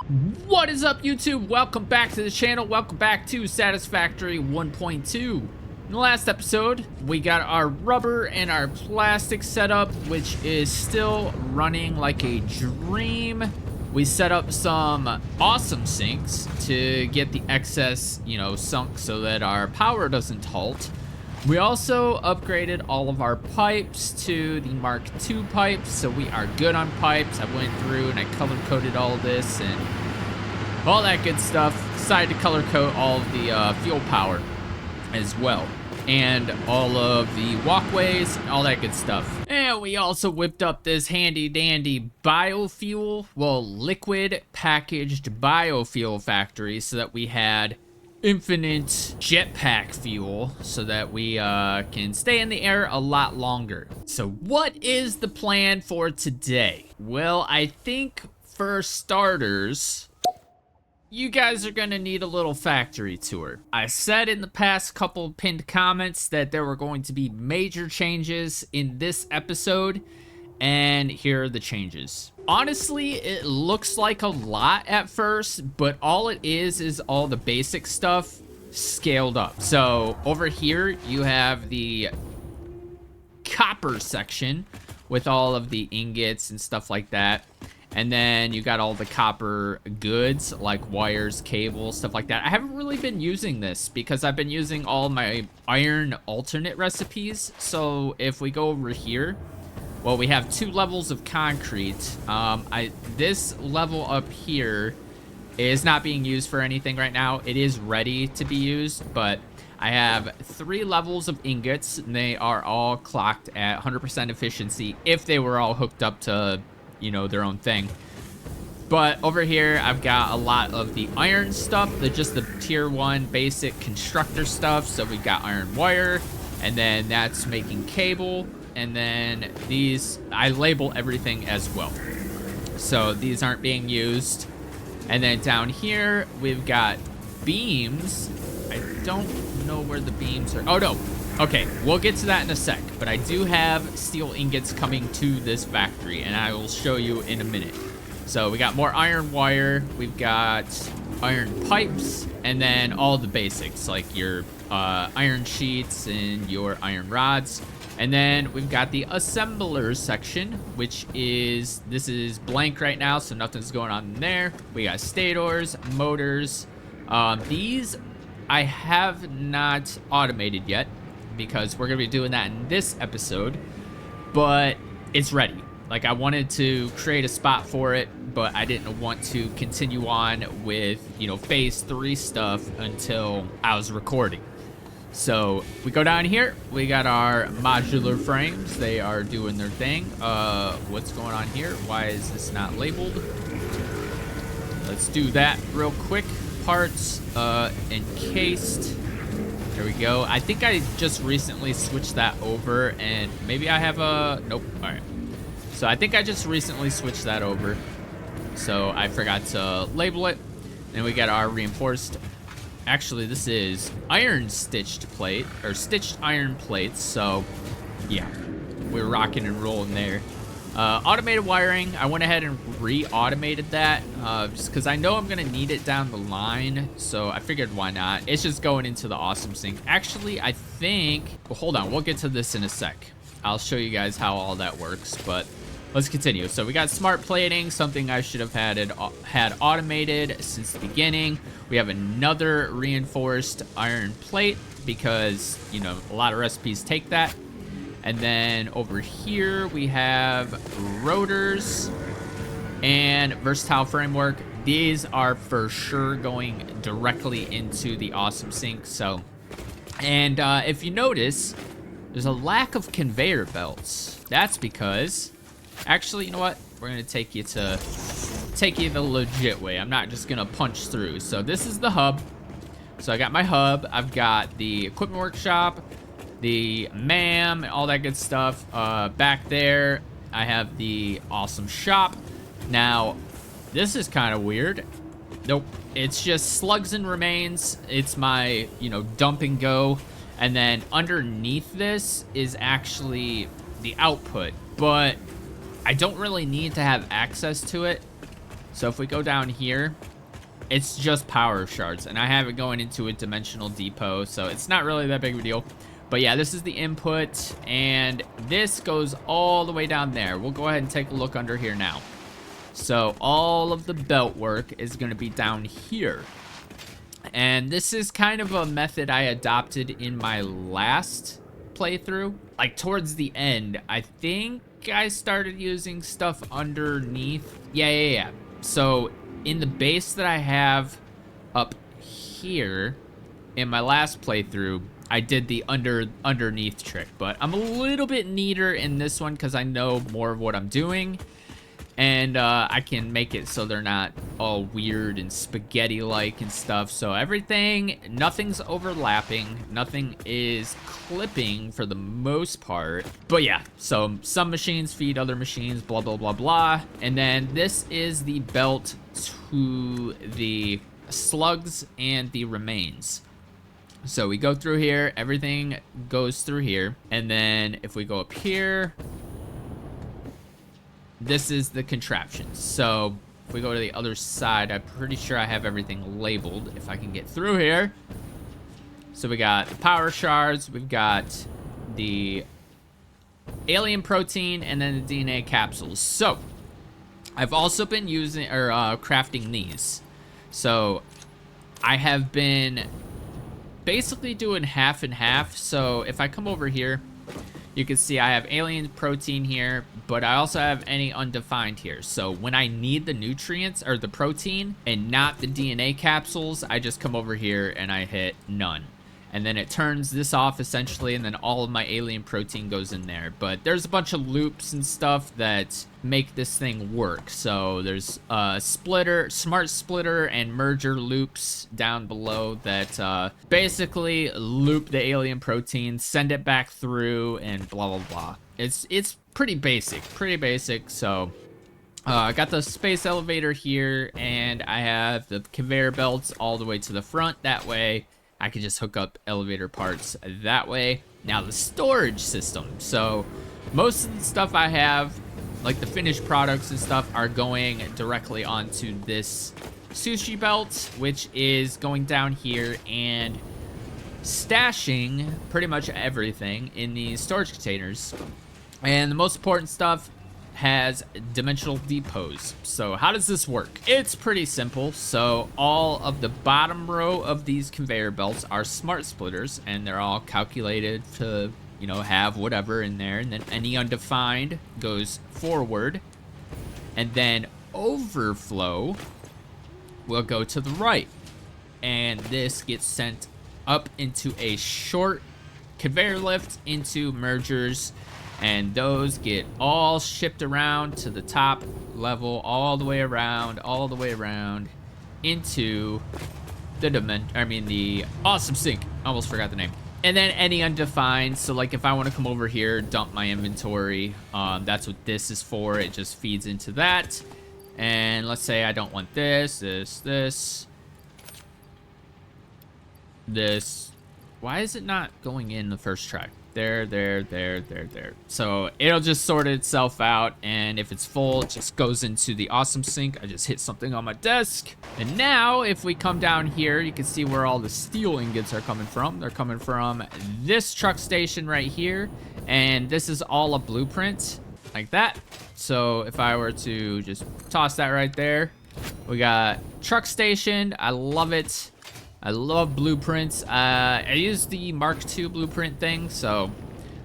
What is up, YouTube? Welcome back to the channel. Welcome back to Satisfactory 1.2. In the last episode, we got our rubber and our plastic setup, which is still running like a dream. We set up some awesome sinks to get the excess, sunk so that our power doesn't halt. We also upgraded all of our pipes to the Mark II pipes, so we are good on pipes. I went through and I color-coded all of this and all that good stuff. Decided to color-code all of the fuel power as well, and all of the walkways, all that good stuff. And we also whipped up this handy-dandy biofuel, well, liquid packaged biofuel factory, so that we had infinite jetpack fuel so that we can stay in the air a lot longer. So what is the plan for today? Well, I think for starters, you guys are gonna need a little factory tour. I said in the past couple pinned comments that there were going to be major changes in this episode, and here are the changes. Honestly, it looks like a lot at first, but all it is all the basic stuff scaled up. So over here, you have the copper section with all of the ingots and stuff like that. And then you got all the copper goods like wires, cables, stuff like that. I haven't really been using this because I've been using all my iron alternate recipes. So if we go over here, well, we have 2 levels of concrete. This level up here is not being used for anything right now. It is ready to be used, but I have 3 levels of ingots, and they are all clocked at 100% efficiency if they were all hooked up to, their own thing. But over here, I've got a lot of the iron stuff, just the tier 1 basic constructor stuff. So we've got iron wire, and then that's making cable. And then these, I label everything as well. So these aren't being used. And then down here, we've got beams. I don't know where the beams are. Oh, no. Okay, we'll get to that in a sec. But I do have steel ingots coming to this factory, and I will show you in a minute. So we got more iron wire. We've got iron pipes, and then all the basics, like your iron sheets and your iron rods. And then we've got the assemblers section, which is, this is blank right now, so nothing's going on in there. We got stators, motors. These I have not automated yet because we're going to be doing that in this episode, but it's ready. Like, I wanted to create a spot for it, but I didn't want to continue on with, phase 3 stuff until I was recording. So we go down here, we got our modular frames. They are doing their thing. What's going on here? Why is this not labeled? Let's do that real quick. Parts encased. There we go. I think I just recently switched that over, and maybe I have a, nope. All right. So I think I just recently switched that over, so I forgot to label it. Then we got our reinforced. Actually, this is iron stitched plate, or stitched iron plates, so yeah, we're rocking and rolling there. Automated wiring, I went ahead and re-automated that, just because I know I'm going to need it down the line, so I figured why not. It's just going into the awesome sink. Actually, I think, well, hold on, we'll get to this in a sec. I'll show you guys how all that works, but let's continue. So we got smart plating, something I should have had automated since the beginning. We have another reinforced iron plate because, a lot of recipes take that. And then over here we have rotors and versatile framework. These are for sure going directly into the awesome sink. So, and if you notice, there's a lack of conveyor belts. That's because, actually, you know what? We're gonna take you the legit way. I'm not just gonna punch through. So this is the hub. So I got my hub. I've got the equipment workshop, the MAM, all that good stuff. Back there, I have the awesome shop. Now, this is kind of weird. Nope, it's just slugs and remains. It's my, dump and go. And then underneath this is actually the output, but I don't really need to have access to it So if we go down here, it's just power shards, and I have it going into a dimensional depot, so it's not really that big of a deal. But yeah, this is the input, and this goes all the way down there. We'll go ahead and take a look under here now. So all of the belt work is going to be down here. And this is kind of a method I adopted in my last playthrough. Like towards the end, I think I started using stuff underneath. Yeah. So in the base that I have up here in my last playthrough, I did the underneath trick, but I'm a little bit neater in this one because I know more of what I'm doing, and I can make it so they're not all weird and spaghetti-like and stuff. So nothing's overlapping, nothing is clipping for the most part. But yeah, so some machines feed other machines, blah, blah, blah, blah. And then this is the belt to the slugs and the remains. So we go through here, everything goes through here, and then if we go up here, this is the contraption. So if we go to the other side, I'm pretty sure I have everything labeled if I can get through here. So we got the power shards, we've got the alien protein, and then the DNA capsules. So I've also been using crafting these. So I have been basically doing half and half. So if I come over here, you can see I have alien protein here, but I also have any undefined here. So when I need the nutrients or the protein and not the DNA capsules, I just come over here and I hit none. And then it turns this off essentially, and then all of my alien protein goes in there. But there's a bunch of loops and stuff that make this thing work. So there's splitter, smart splitter, and merger loops down below that basically loop the alien protein, send it back through, and blah blah blah. It's pretty basic. So I got the space elevator here, and I have the conveyor belts all the way to the front. That way I can just hook up elevator parts that way. Now the storage system. So most of the stuff I have, like the finished products and stuff, are going directly onto this sushi belt, which is going down here and stashing pretty much everything in these storage containers. And the most important stuff has dimensional depots. So how does this work? It's pretty simple. So all of the bottom row of these conveyor belts are smart splitters, and they're all calculated to, you know, have whatever in there. And then any undefined goes forward, and then overflow will go to the right, and this gets sent up into a short conveyor lift into mergers, and those get all shipped around to the top level, all the way around into the awesome sink. Almost forgot the name. And then any undefined. So like if I want to come over here, dump my inventory, that's what this is for. It just feeds into that. And let's say I don't want this. Why is it not going in the first try? There. So it'll just sort itself out, and if it's full, it just goes into the awesome sink. I just hit something on my desk. And now if we come down here, you can see where all the steel ingots are coming from. They're coming from this truck station right here, and this is all a blueprint like that. So if I were to just toss that right there, we got truck station. I love it. I love blueprints. I use the Mark II blueprint thing, so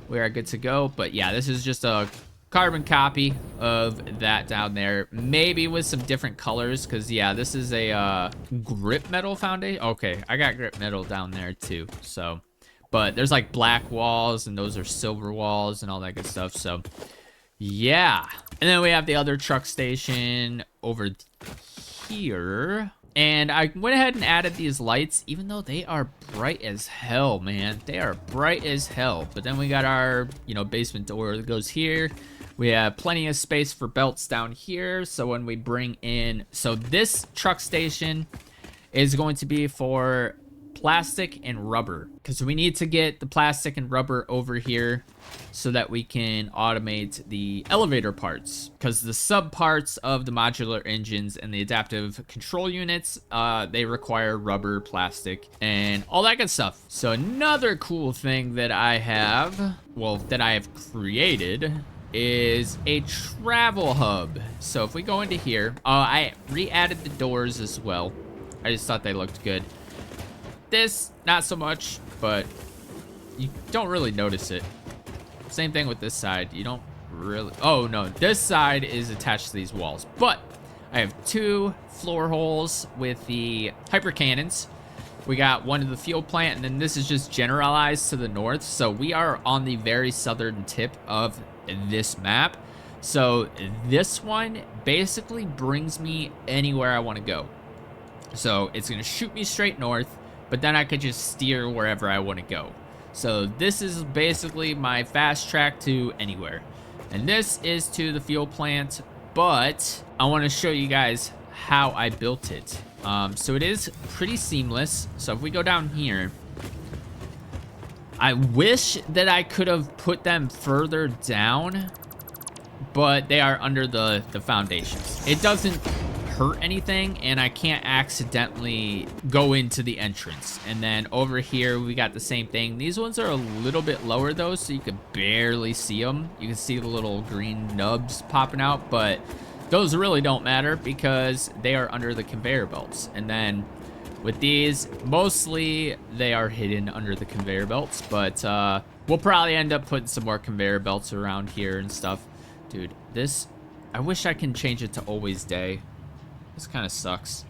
we are good to go. But yeah, this is just a carbon copy of that down there, maybe with some different colors, because yeah, this is a grip metal foundation. Okay, I got grip metal down there too. So, but there's like black walls, and those are silver walls and all that good stuff. So yeah, and then we have the other truck station over here. And I went ahead and added these lights, even though they are bright as hell, man. They are bright as hell. But then we got our, basement door that goes here. We have plenty of space for belts down here. So when we bring in... So this truck station is going to be for plastic and rubber, because we need to get the plastic and rubber over here so that we can automate the elevator parts, because the sub parts of the modular engines and the adaptive control units, they require rubber, plastic, and all that good stuff. So another cool thing that I have, well, that I have created, is a travel hub. So if we go into here, I re-added the doors as well. I just thought they looked good. This, not so much, but you don't really notice it. Same thing with this side. You don't really... Oh, no. This side is attached to these walls. But I have 2 floor holes with the hyper cannons. We got one of the fuel plant, and then this is just generalized to the north. So we are on the very southern tip of this map. So this one basically brings me anywhere I want to go. So it's going to shoot me straight north, but then I could just steer wherever I want to go. So this is basically my fast track to anywhere. And this is to the fuel plant, but I want to show you guys how I built it. So it is pretty seamless. So if we go down here, I wish that I could have put them further down, but they are under the foundations. It doesn't hurt anything, and I can't accidentally go into the entrance. And then over here we got the same thing. These ones are a little bit lower though, so you could barely see them. You can see the little green nubs popping out, but those really don't matter because they are under the conveyor belts. And then with these, mostly they are hidden under the conveyor belts, but we'll probably end up putting some more conveyor belts around here and stuff. Dude, this, I wish I can change it to always day. This kind of sucks.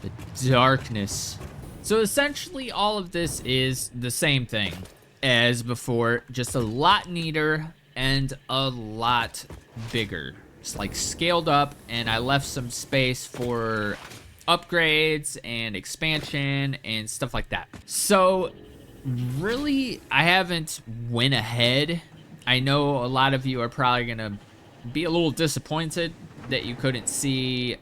The darkness. So essentially all of this is the same thing as before, just a lot neater and a lot bigger. It's like scaled up, and I left some space for upgrades and expansion and stuff like that. So really, I haven't went ahead. I know a lot of you are probably gonna be a little disappointed that you couldn't see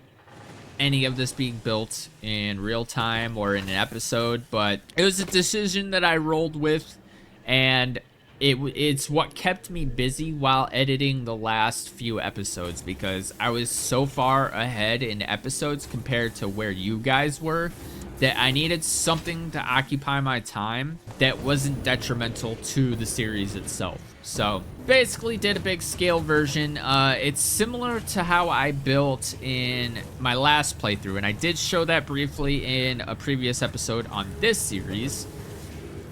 any of this being built in real time or in an episode, but it was a decision that I rolled with, and it's what kept me busy while editing the last few episodes, because I was so far ahead in episodes compared to where you guys were that I needed something to occupy my time that wasn't detrimental to the series itself. So basically did a big scale version. It's similar to how I built in my last playthrough, and I did show that briefly in a previous episode on this series.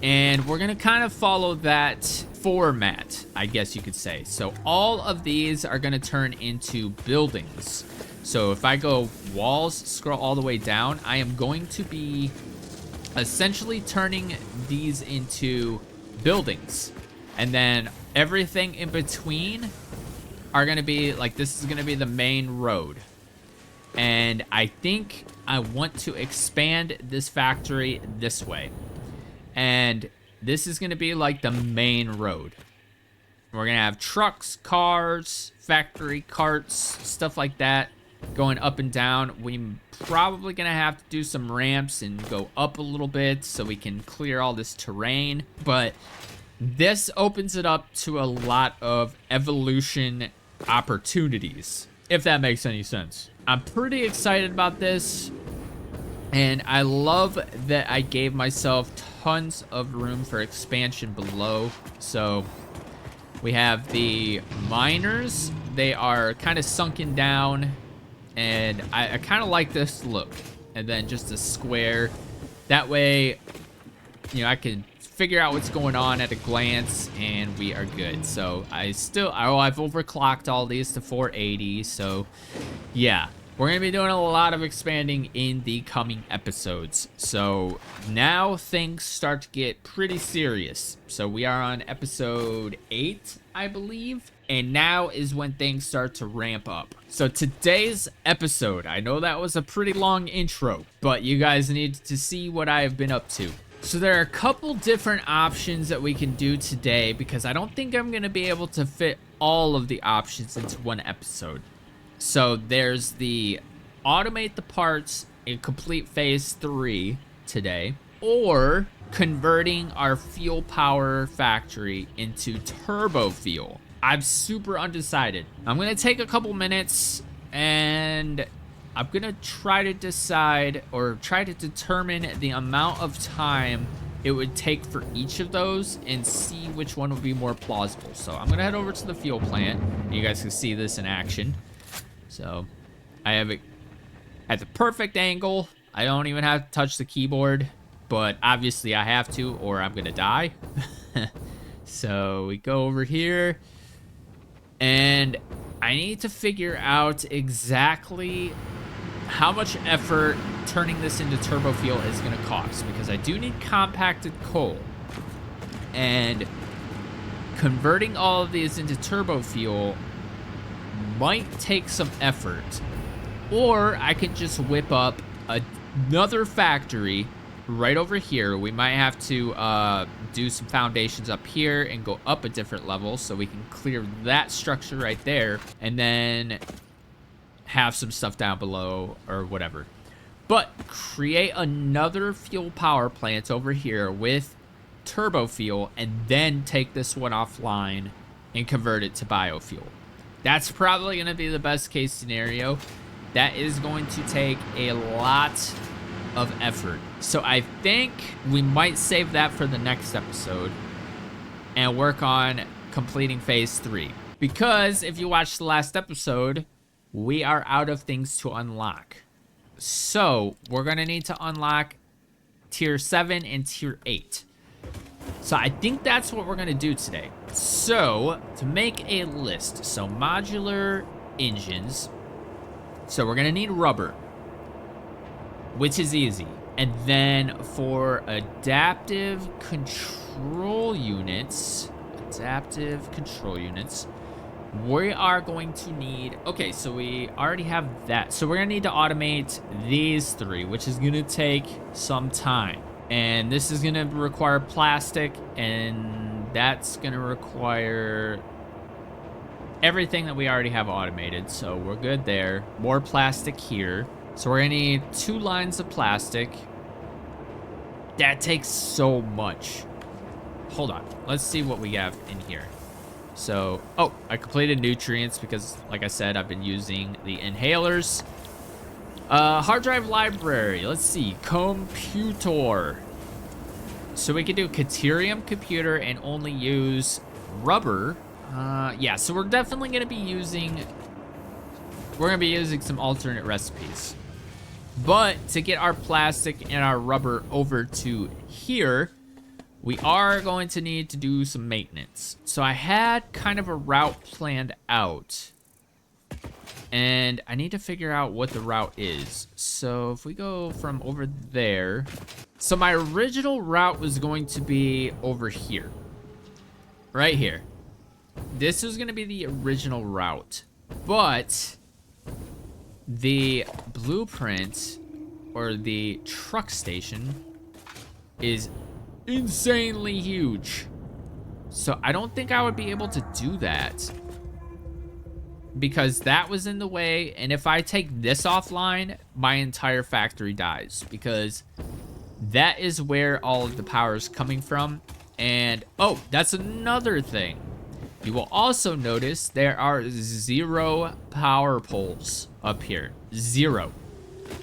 And we're gonna kind of follow that format, I guess you could say. So all of these are gonna turn into buildings. So if I go walls, scroll all the way down, I am going to be essentially turning these into buildings. And then everything in between are gonna be like, this is gonna be the main road. And I think I want to expand this factory this way. And this is going to be like the main road. We're going to have trucks, cars, factory carts, stuff like that going up and down. We're probably going to have to do some ramps and go up a little bit so we can clear all this terrain. But this opens it up to a lot of evolution opportunities, if that makes any sense. I'm pretty excited about this. And I love that I gave myself tons of room for expansion below. So we have the miners. They are kind of sunken down. And I kind of like this look. And then just a square. That way, you know, I can figure out what's going on at a glance, and we are good. So I've overclocked all these to 480. So yeah. We're going to be doing a lot of expanding in the coming episodes. So now things start to get pretty serious. So we are on episode 8, I believe. And now is when things start to ramp up. So today's episode, I know that was a pretty long intro, but you guys need to see what I have been up to. So there are a couple different options that we can do today, because I don't think I'm going to be able to fit all of the options into one episode. So there's the automate the parts in complete phase 3 today. or converting our fuel power factory into turbo fuel. I'm super undecided. I'm gonna take a couple minutes and I'm gonna try to decide or try to determine the amount of time it would take for each of those and see which one would be more plausible. So I'm gonna head over to the fuel plant. You guys can see this in action. So I have it at the perfect angle. I don't even have to touch the keyboard, but obviously I have to or I'm gonna die. So we go over here and I need to figure out exactly how much effort turning this into turbo fuel is going to cost, because I do need compacted coal, and converting all of these into turbo fuel might take some effort, or I could just whip up another factory right over here. We might have to do some foundations up here and go up a different level so we can clear that structure right there, and then have some stuff down below or whatever. But create another fuel power plant over here with turbo fuel and then take this one offline and convert it to biofuel. That's probably going to be the best case scenario. That is going to take a lot of effort. So I think we might save that for the next episode and work on completing phase 3. Because if you watched the last episode, we are out of things to unlock. So we're going to need to unlock tier 7 and tier 8. So I think that's what we're going to do today. So to make a list, so modular engines. So we're going to need rubber, which is easy. And then for adaptive control units, we are going to need, okay, so we already have that. So we're gonna need to automate these 3, which is gonna take some time. And this is gonna require plastic, and that's gonna require everything that we already have automated. So we're good there. More plastic here. So we're gonna need 2 lines of plastic. That takes so much. Hold on, let's see what we have in here. So, oh, I completed nutrients because, like I said, I've been using the inhalers. Hard drive library, let's see, computer. So we can do Caterium computer and only use rubber. Yeah, so we're definitely gonna be using, some alternate recipes. But to get our plastic and our rubber over to here, we are going to need to do some maintenance. So I had kind of a route planned out, and I need to figure out what the route is. So if we go from over there, so my original route was going to be over here, right here. This was going to be the original route, but the blueprint or the truck station is insanely huge. So I don't think I would be able to do that because that was in the way. And if I take this offline, my entire factory dies because that is where all of the power is coming from. And oh, that's another thing. You will also notice there are 0 power poles up here. 0.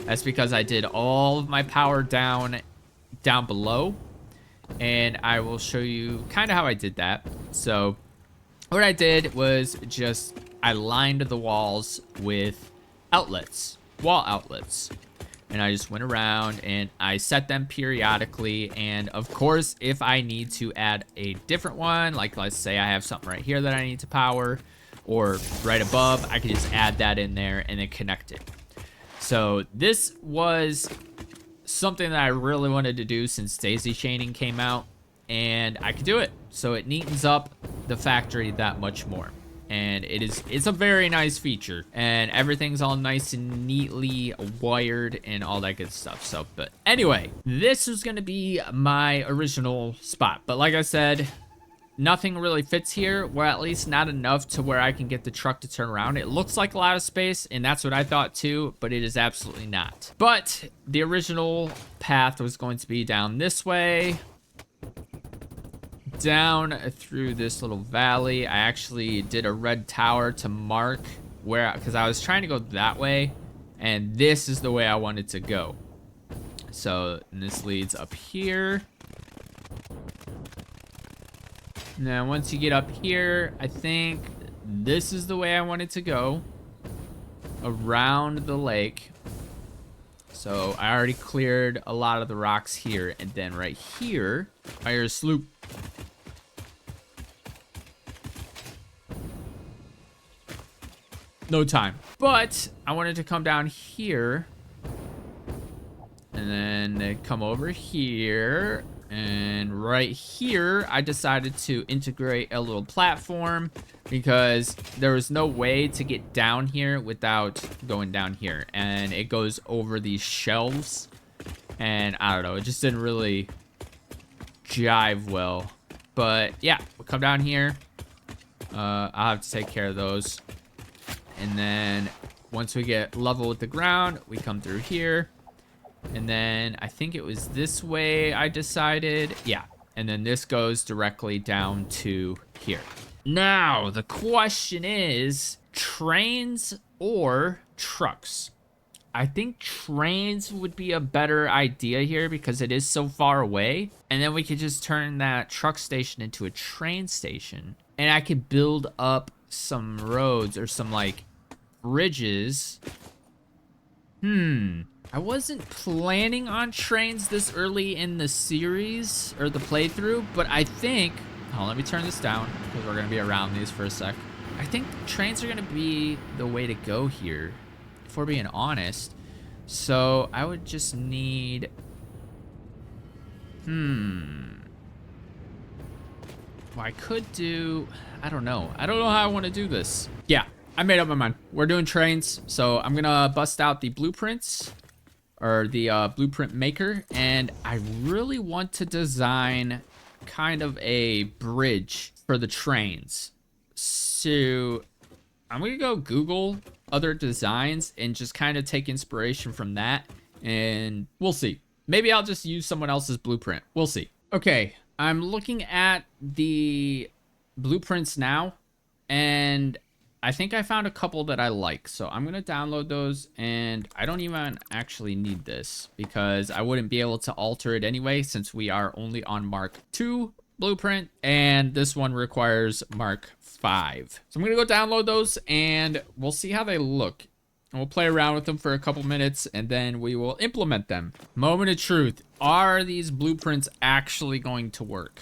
That's because I did all of my power down below. And I will show you kind of how I did that. So what I did was just I lined the walls with outlets, wall outlets. And I just went around and I set them periodically. And of course, if I need to add a different one, like let's say I have something right here that I need to power or right above, I can just add that in there and then connect it. So this was something that I really wanted to do since daisy chaining came out, and I could do it. So it neatens up the factory that much more. And it's a very nice feature, and everything's all nice and neatly wired and all that good stuff. So, but anyway, this is going to be my original spot. But like I said, nothing really fits here, or at least not enough to where I can get the truck to turn around. It looks like a lot of space, and that's what I thought too, but it is absolutely not. But the original path was going to be down this way, down through this little valley. I actually did a red tower to mark where, because I was trying to go that way, and this is the way I wanted to go. So this leads up here. Now, once you get up here, I think this is the way I wanted to go. Around the lake. So I already cleared a lot of the rocks here. And then right here, I hear a sloop. No time. But I wanted to come down here. And then come over here. And right here, I decided to integrate a little platform because there was no way to get down here without going down here. And it goes over these shelves. And I don't know, it just didn't really jive well. But yeah, we'll come down here. I'll have to take care of those. And then once we get level with the ground, we come through here. And then I think it was this way I decided. Yeah. And then this goes directly down to here. Now, the question is trains or trucks? I think trains would be a better idea here because it is so far away. And then we could just turn that truck station into a train station. And I could build up some roads or some like bridges. I wasn't planning on trains this early in the series or the playthrough, but I think, oh, let me turn this down because we're gonna be around these for a sec. I think trains are gonna be the way to go here, if we're being honest. So I would just need, well, I could do, I don't know how I want to do this. Yeah, I made up my mind. We're doing trains, so I'm gonna bust out the blueprints. Or the blueprint maker, and I really want to design kind of a bridge for the trains. So I'm gonna go Google other designs and just kind of take inspiration from that, and we'll see. Maybe I'll just use someone else's blueprint. We'll see. Okay, I'm looking at the blueprints now, and I think I found a couple that I like, so I'm gonna download those, and I don't even actually need this because I wouldn't be able to alter it anyway since we are only on Mark 2 blueprint, and this one requires Mark 5. So I'm gonna go download those, and we'll see how they look. And we'll play around with them for a couple minutes, and then we will implement them. Moment of truth. Are these blueprints actually going to work?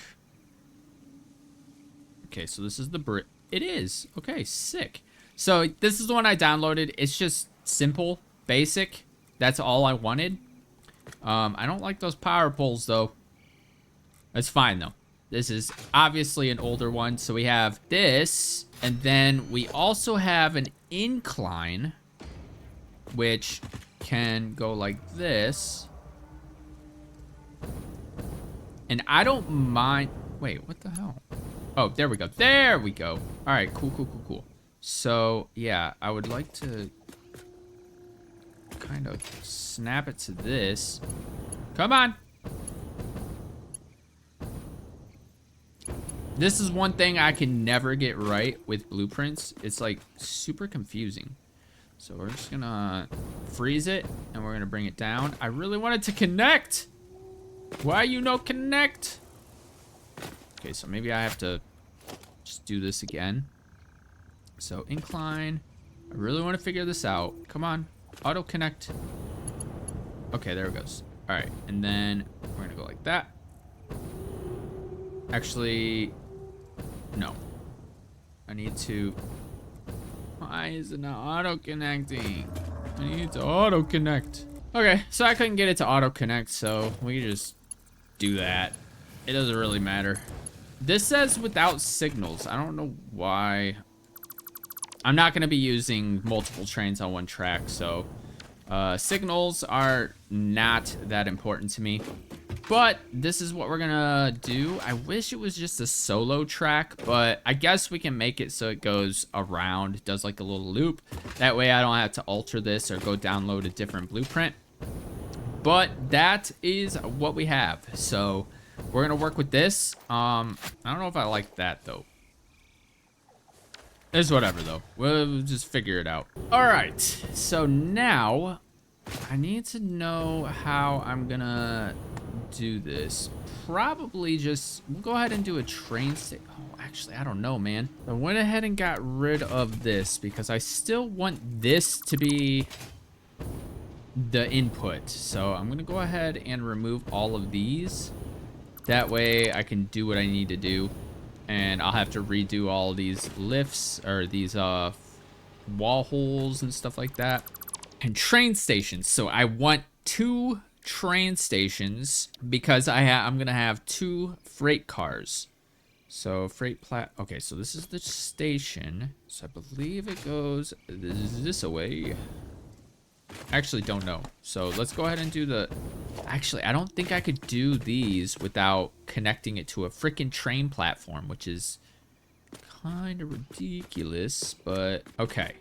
Okay, so this is the bridge. It is. Okay, sick. So this is the one I downloaded. It's just simple, basic. That's all I wanted. I don't like those power poles, though. That's fine, though. This is obviously an older one. So we have this, and then we also have an incline, which can go like this. And I don't mind. Wait, what the hell? Oh, there we go. There we go. All right, cool. So, yeah, I would like to kind of snap it to this. Come on. This is one thing I can never get right with blueprints. It's like super confusing. So we're just gonna freeze it and we're gonna bring it down. I really want it to connect. Why you no connect? Okay, so maybe I have to just do this again. So incline. I really want to figure this out. Come on, auto connect. Okay, there it goes. All right, and then we're gonna go like that. Actually, no. I need to. Why is it not auto connecting? I need to auto connect. Okay, so I couldn't get it to auto connect, so we can just do that. It doesn't really matter. This says without signals. I don't know why. I'm not gonna be using multiple trains on one track, so signals are not that important to me. But this is what we're gonna do. I wish it was just a solo track, but I guess we can make it so it goes around, does like a little loop. That way I don't have to alter this or go download a different blueprint. But that is what we have. So we're gonna work with this. I don't know if I like that though. It's whatever though. We'll just figure it out. All right, so now I need to know how I'm gonna do this. Probably just, we'll go ahead and do a train station. Oh, actually, I don't know, man. I went ahead and got rid of this because I still want this to be the input. So I'm gonna go ahead and remove all of these. That way I can do what I need to do. And I'll have to redo all these lifts or these wall holes and stuff like that. And train stations. So I want 2 train stations because I'm gonna have 2 freight cars. So okay, so this is the station. So I believe it goes this way. Actually don't know. So let's go ahead and do the, actually I don't think I could do these without connecting it to a freaking train platform, which is kind of ridiculous, but okay.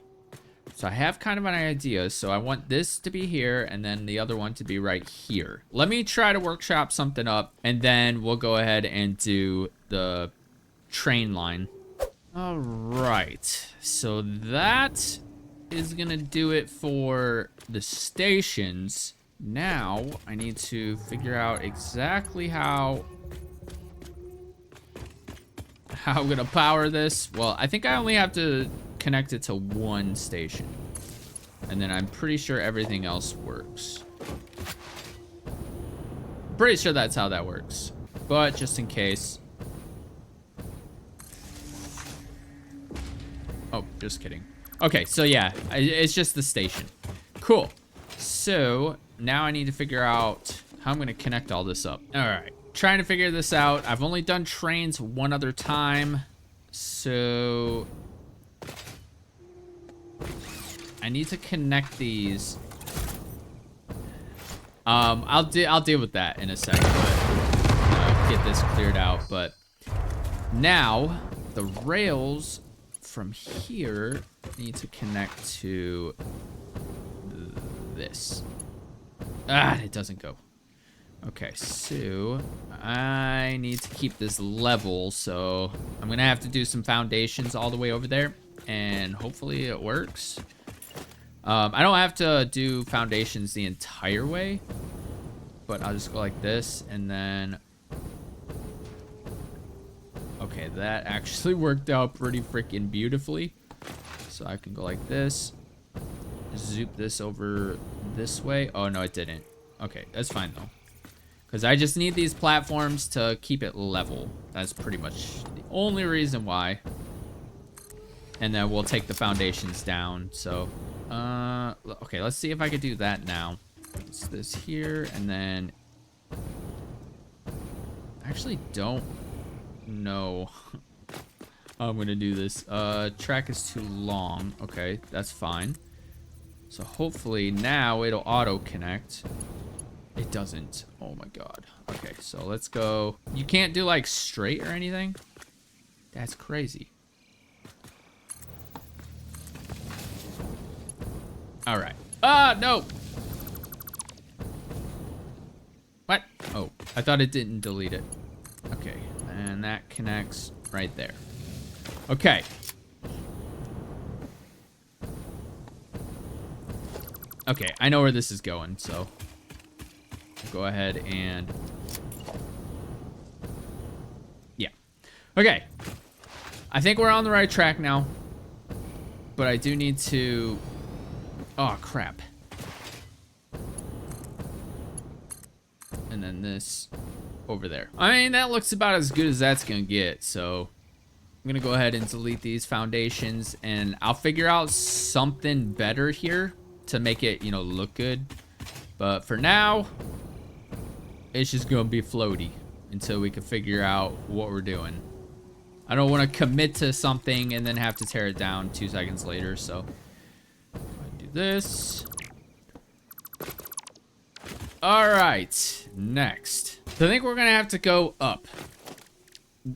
So I have kind of an idea. So I want this to be here and then the other one to be right here. Let me try to workshop something up and then we'll go ahead and do the train line. All right, so that is gonna do it for the stations. Now I need to figure out exactly how I'm gonna power this. Well, I think I only have to connect it to 1 station, and then I'm pretty sure everything else works. Pretty sure that's how that works, but just in case. Oh, just kidding. Okay, so yeah, it's just the station. Cool. So now I need to figure out how I'm gonna connect all this up. All right, trying to figure this out. I've only done trains 1 other time, so I need to connect these. I'll deal with that in a second, but get this cleared out. But now the rails from here need to connect to this. It doesn't go. Okay, so I need to keep this level, so I'm gonna have to do some foundations all the way over there, and hopefully it works. I don't have to do foundations the entire way, but I'll just go like this, and then okay, that actually worked out pretty freaking beautifully. So I can go like this, zoop this over this way. Oh no, it didn't. Okay, that's fine though, because I just need these platforms to keep it level. That's pretty much the only reason why. And then we'll take the foundations down. So okay, let's see if I could do that now. It's this here, and then I actually don't know how I'm gonna do this. Track is too long. Okay, that's fine. So hopefully now it'll auto connect. It doesn't. Oh my god. Okay, so let's go. You can't do like straight or anything? That's crazy. All right. No. What? Oh, I thought it didn't delete it. Okay, and that connects right there. Okay. Okay, I know where this is going, so go ahead and yeah. Okay. I think we're on the right track now, but I do need to, oh crap. And then this over there. I mean, that looks about as good as that's gonna get, so I'm gonna go ahead and delete these foundations, and I'll figure out something better here to make it, you know, look good. But for now, it's just gonna be floaty until we can figure out what we're doing. I don't want to commit to something and then have to tear it down 2 seconds later, so do this. All right, next. So I think we're gonna have to go up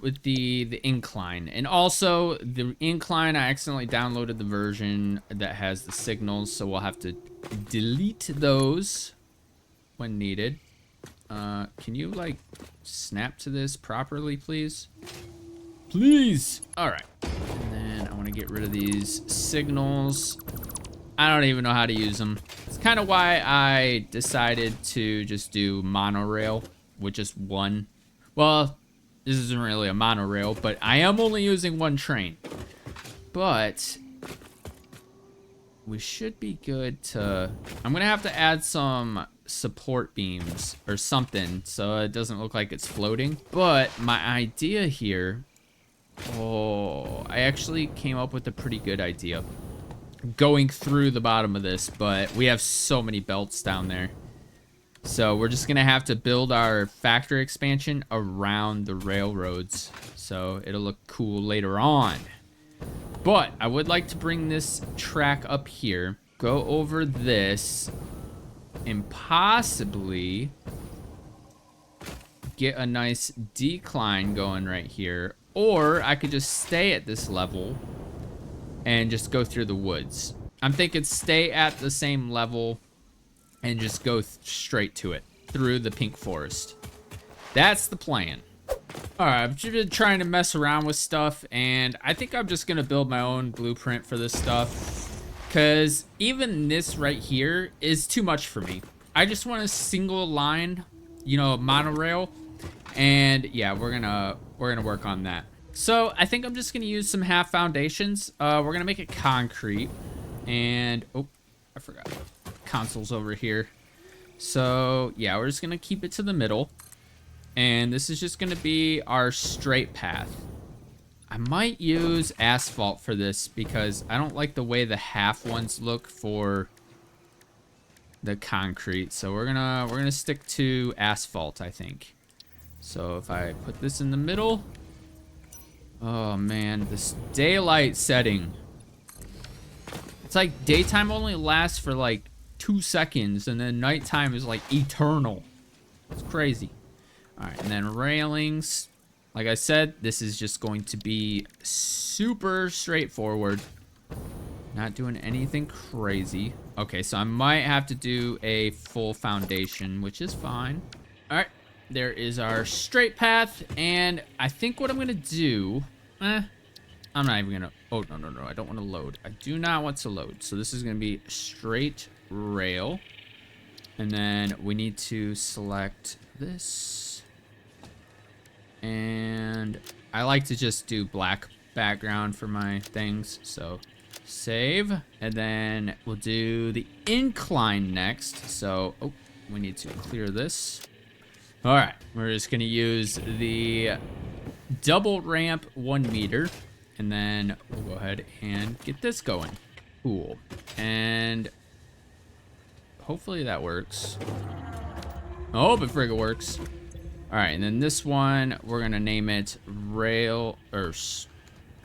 with the incline. And also the incline, I accidentally downloaded the version that has the signals, so we'll have to delete those when needed. Can you like snap to this properly, please? Please. All right. And then I want to get rid of these signals. I don't even know how to use them. It's kind of why I decided to just do monorail with just one. Well, this isn't really a monorail, but I am only using one train. But we should be good to... I'm going to have to add some support beams or something so it doesn't look like it's floating. But my idea here... Oh, I actually came up with a pretty good idea. Going through the bottom of this, but we have so many belts down there. So we're just gonna have to build our factory expansion around the railroads. So it'll look cool later on. But I would like to bring this track up here, go over this, and possibly get a nice decline going right here. Or I could just stay at this level and just go through the woods. I'm thinking stay at the same level and just go straight to it through the pink forest. That's the plan. All right, I've been trying to mess around with stuff, and I think I'm just gonna build my own blueprint for this stuff, because even this right here is too much for me. I just want a single line, you know, monorail, and yeah, we're gonna work on that. So I think I'm just gonna use some half foundations. We're gonna make it concrete, and oh, I forgot. Console's over here. So yeah, we're just gonna keep it to the middle, and this is just gonna be our straight path. I might use asphalt for this because I don't like the way the half ones look for the concrete. So we're gonna stick to asphalt, I think. So if I put this in the middle, oh man, this daylight setting. It's like daytime only lasts for like 2 seconds, and then nighttime is like eternal. It's crazy. All right, and then railings. Like I said, this is just going to be super straightforward. Not doing anything crazy. Okay, so I might have to do a full foundation, which is fine. All right. There is our straight path, and I think what I'm gonna do, I'm not even gonna, oh, no, I don't want to load. I do not want to load. So this is gonna be straight rail, and then we need to select this, and I like to just do black background for my things, so save, and then we'll do the incline next. So, oh, we need to clear this. All right, we're just gonna use the double ramp 1 meter, and then we'll go ahead and get this going. Cool, and hopefully that works. Oh, but frig it works. All right, and then this one, we're gonna name it rail, or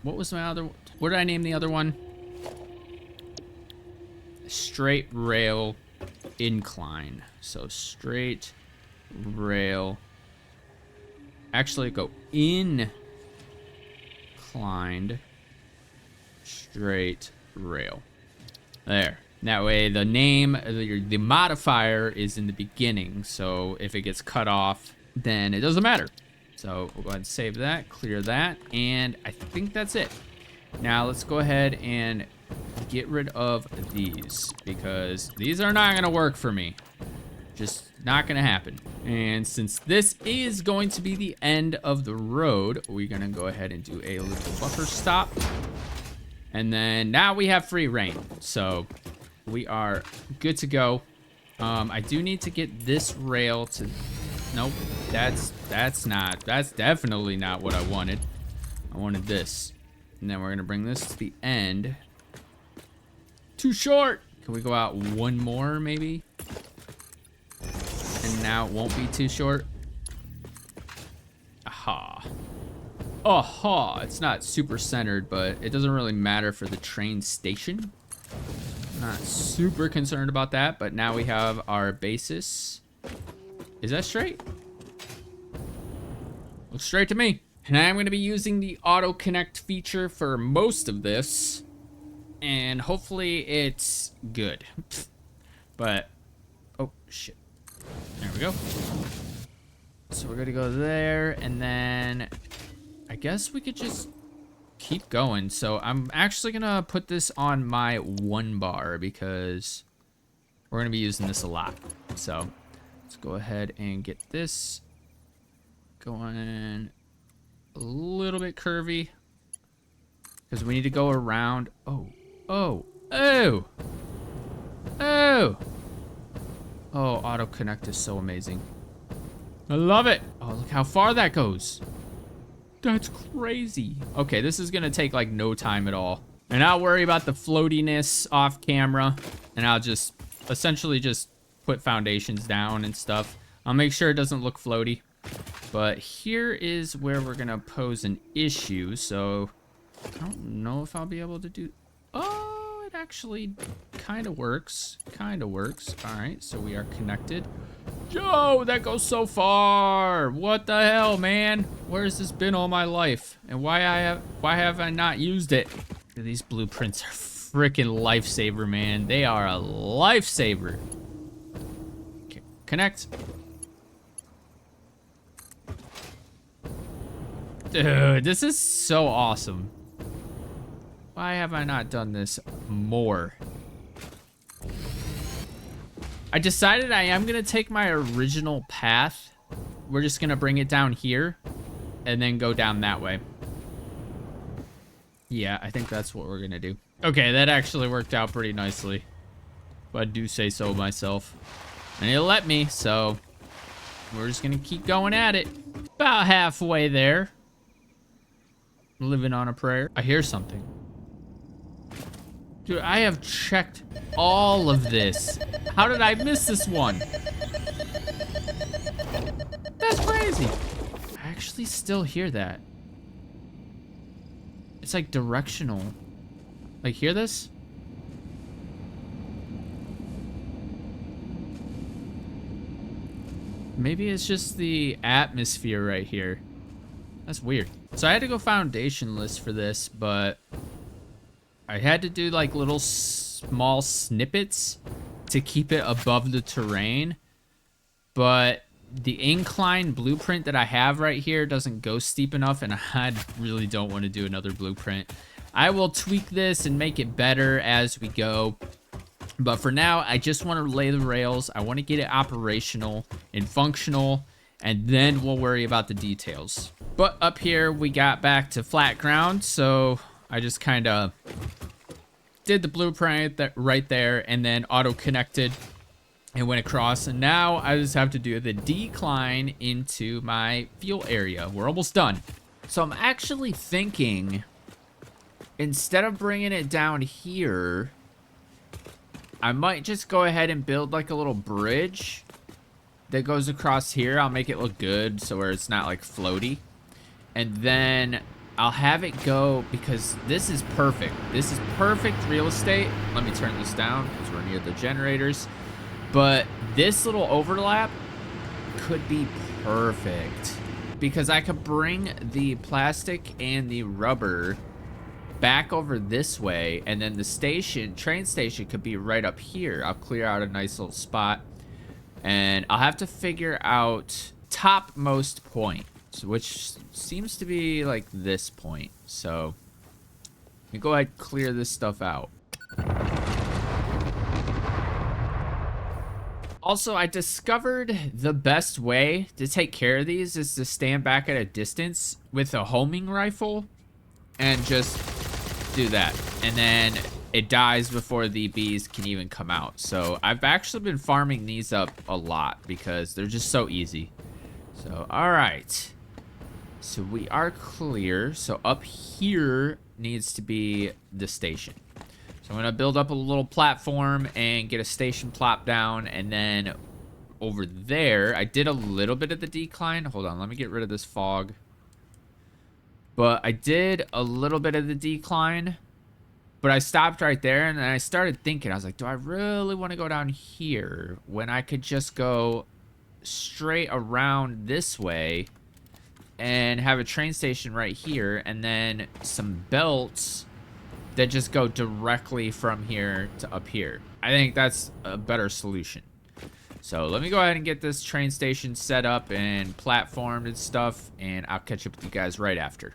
what was my other, what did I name the other one? Straight rail incline. So straight rail, actually go inclined straight rail. There. That way the name, the modifier is in the beginning, so if it gets cut off, then it doesn't matter. So we'll go ahead and save that, clear that, and I think that's it. Now let's go ahead and get rid of these, because these are not gonna work for me. Just not gonna happen. And since this is going to be the end of the road, we're gonna go ahead and do a little buffer stop. And then now we have free reign. So we are good to go. I do need to get this rail to, nope, that's definitely not what I wanted. I wanted this. And then we're gonna bring this to the end. Too short. Can we go out one more maybe? And now it won't be too short. Aha. Aha. It's not super centered, but it doesn't really matter for the train station. Not super concerned about that, but now we have our basis. Is that straight? Looks straight to me. And I'm going to be using the auto connect feature for most of this. And hopefully it's good. But, oh, shit. There we go. So we're going to go there, and then I guess we could just keep going. So I'm actually going to put this on my 1 bar because we're going to be using this a lot. So let's go ahead and get this going a little bit curvy because we need to go around. Oh, auto connect is so amazing. I love it. Oh, look how far that goes. That's crazy. Okay, this is gonna take like no time at all. And I'll worry about the floatiness off camera, and I'll just essentially just put foundations down and stuff. I'll make sure it doesn't look floaty. But here is where we're gonna pose an issue. So I don't know if I'll be able to do. Oh, it actually kind of works. Kind of works. All right, so we are connected. Yo, that goes so far. What the hell, man? Where's this been all my life? And why have I not used it? These blueprints are freaking lifesaver, man. They are a lifesaver. Okay, connect. Dude, this is so awesome. Why have I not done this more? I decided I am gonna take my original path. We're just gonna bring it down here and then go down that way. Yeah, I think that's what we're gonna do. Okay, that actually worked out pretty nicely. If I do say so myself. And it let me, so we're just gonna keep going at it. About halfway there. Living on a prayer. I hear something. Dude, I have checked all of this. How did I miss this one? That's crazy. I actually still hear that. It's like directional. Like, hear this? Maybe it's just the atmosphere right here. That's weird. So I had to go foundationless for this, but I had to do like little small snippets to keep it above the terrain. But the incline blueprint that I have right here doesn't go steep enough, and I really don't want to do another blueprint. I will tweak this and make it better as we go. But for now, I just want to lay the rails. I want to get it operational and functional, and then we'll worry about the details. But up here, we got back to flat ground, so I just kind of did the blueprint that right there, and then auto connected and went across. And now I just have to do the decline into my fuel area. We're almost done. So I'm actually thinking, instead of bringing it down here, I might just go ahead and build like a little bridge that goes across here. I'll make it look good so where it's not like floaty. And then I'll have it go, because this is perfect. This is perfect real estate. Let me turn this down because we're near the generators. But this little overlap could be perfect because I could bring the plastic and the rubber back over this way, and then the train station could be right up here. I'll clear out a nice little spot, and I'll have to figure out topmost point, which seems to be like this point. So let me go ahead and clear this stuff out. Also, I discovered the best way to take care of these is to stand back at a distance with a homing rifle and just do that. And then it dies before the bees can even come out. So I've actually been farming these up a lot because they're just so easy. So, all right. So we are clear. So up here needs to be the station. So I'm going to build up a little platform and get a station plop down. And then over there, I did a little bit of the decline. Hold on, let me get rid of this fog. But I did a little bit of the decline. But I stopped right there, and then I started thinking. I was like, do I really want to go down here when I could just go straight around this way and have a train station right here, and then some belts that just go directly from here to up here. I think that's a better solution. So let me go ahead and get this train station set up and platformed and stuff, and I'll catch up with you guys right after.